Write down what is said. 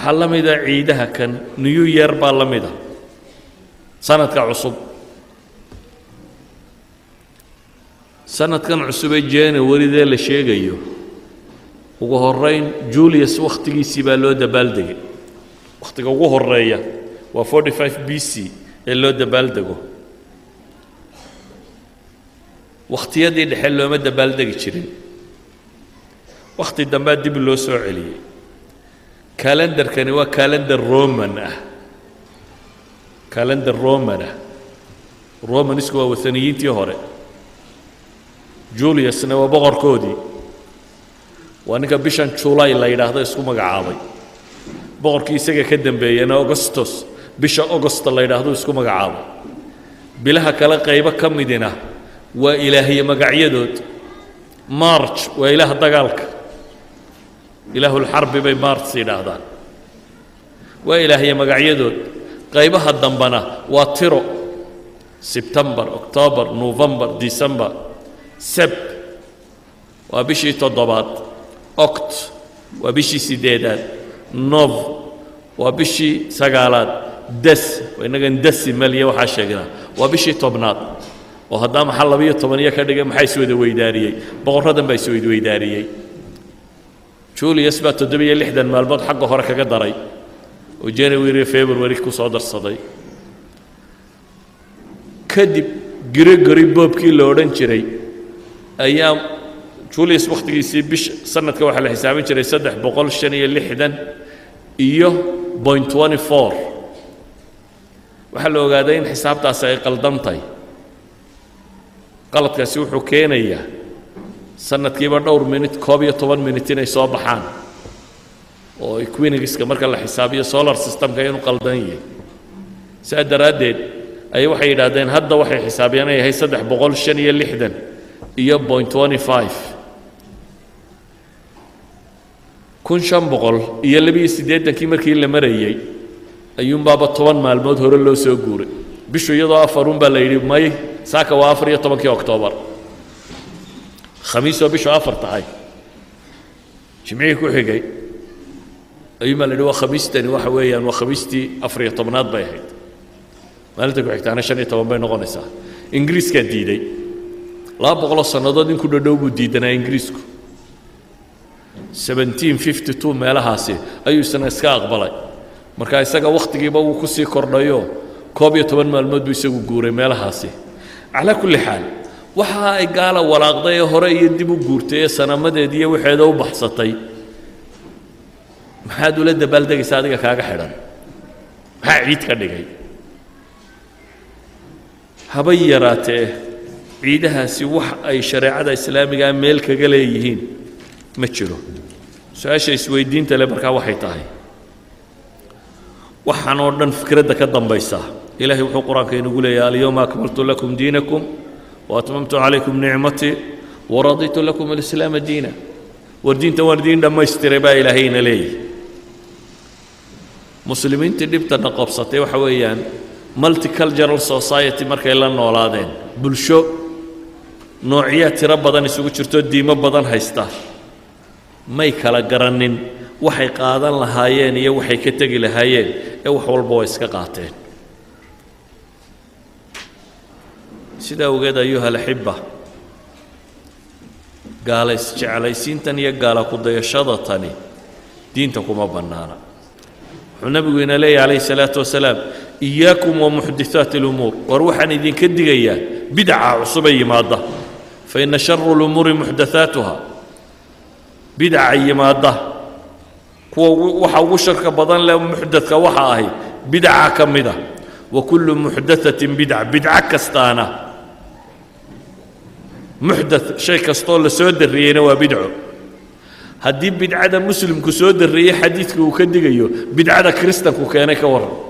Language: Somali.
waxaa la mida ciidaha kan new year baa la mida sanadka cusub sanadkan cusub ee January la sheegayo ugu horeyn Julius waqtigiisii baa loo dabaaldegay waqtiga ugu horeeya waa 45 BC ee loo dabaaldego waqtiyadii dhexe looma dabaaldegi jirin waqti dambe dib loo soo celiyay kalendarkani waa kalendar Roman ah kalendar Roman ah Romanisku waa wathaniyiintii hore Juliusna waa boqorkoodii waa ninka bishan July la yiraahdo isku magacaabay boqorkii isaga ka dambeeyay Augustus bisha August la yiraahdo isku magacaabay bilaha kala qaybo ka midina waa ilaahiye magacyadood March waa ilaah dagaalka ilaahul harbi bay March yiraahdaan waa ilaahiye magacyadood qaybaha dambana waa tiro September October November December Seb waa bishii toddobaad Oct waa bishii sideedaad Nov waa bishii sagaalaad Des waa inaga decimal iyo waxa sheegnaa waa bishii tobnaad oo hadda maxaa 12 ka dhigay maxay soo weydaariyay boqoradan bay soo weydaariyay Julius baa 760 maalmood xagga hore kaga daray oo January February ku soo darsaday kadib Gregory Pope-kii la oran jiray ayaa Julius waqtigiisii bish sanadka waxa la xisaabin jiray 365 iyo 0.24 waxa la ogaaday in xisaabtaas ay qaldantay qaladkaasi wuxuu keenayaa sanadkiiba dhowr minute 12 minute inay soo baxaan oo equinox-ka marka la xisaabiyo solar system-ka inuu qaldan yahay saadaradeed ay waxay yiraahdeen hadda waxay xisaabiyaan ay yahay 365 iyo 0.25 1500 iyo 280 markii la marayay ayuun baaba 10 maalmood hore loo soo guuray bishu iyadoo afarun baa la yiri may saaka waa 14 October khamiis oo bishu afar tahay jimciga ku xigay ayuuma la yiri khamiistani waxa weeyaan waa khamiistii 14aad bay ahayd maalinta ku xigtaana 15 bay noqonaysaa ingiriiska diiday 200 sanadood in ku dhadhow buu diidanaa ingiriisku 1752 meelahaasi ayuu isna iska aqbalay marka isaga waqtigiiba uu ku sii kordhayo 12 maalmood buu isagu guuray meelahaasi ala kulli xaal waxa ay gaala walaaqday hore iyo dib u guurtay sanamadeedii waxeeda u baxsatay maxaa dawladda dabaaldegaysa adiga kaaga xidhan maxaa ciid ka dhigay haba yaraatee ciidahaasi wax ay shariicada islaamiga meel kaga leeyihiin ma jiro su'aasha isweydiinta le markaa waxay tahay waxaan oo dhan fikradda ka dambaysa ilaahay wuxuu quraanka inagu leeyahay al-yawma akmaltu lakum diinakum wa atmamtu alaykum ni'mati wa raditu lakum al-islam diina wardiinta wardiin dhamaystiray baa ilaahayna leeyahay muslimiinta dibta qabsatay waxa weeyaan multicultural society markay la noolaadeen bulsho noocyad tira badan isugu jirto diimo badan haysta may kala garanin waxay qaadan lahaayeen iyo waxay ka tagi lahaayeen ee wax walba way iska qaateen sida ogeeda ayuha al-hibba gaalays jeclaysiintan iyo gaala ku dayashada tani diinta kuma banaana wuxuu nabigu ina leeyahay alayhi salaatu wasalaam iyaakum wa muhdithaat al-umur war waxaan idin ka digayaa bid'a cusub ay yimaada fa inna sharru al-umuri muhdathatuha bid'a yimaada kuwa waxa ugu sharka badan leh muhdathka waxa ahay bid'a kamida wa kullu muhdathatin bid'a kastana muhdath shay kasto la soo dariyayna waa bid'o haddii bid'ada muslimku soo dariyay xadiidku uu ka digayo bid'ada kristanku keenay ka waran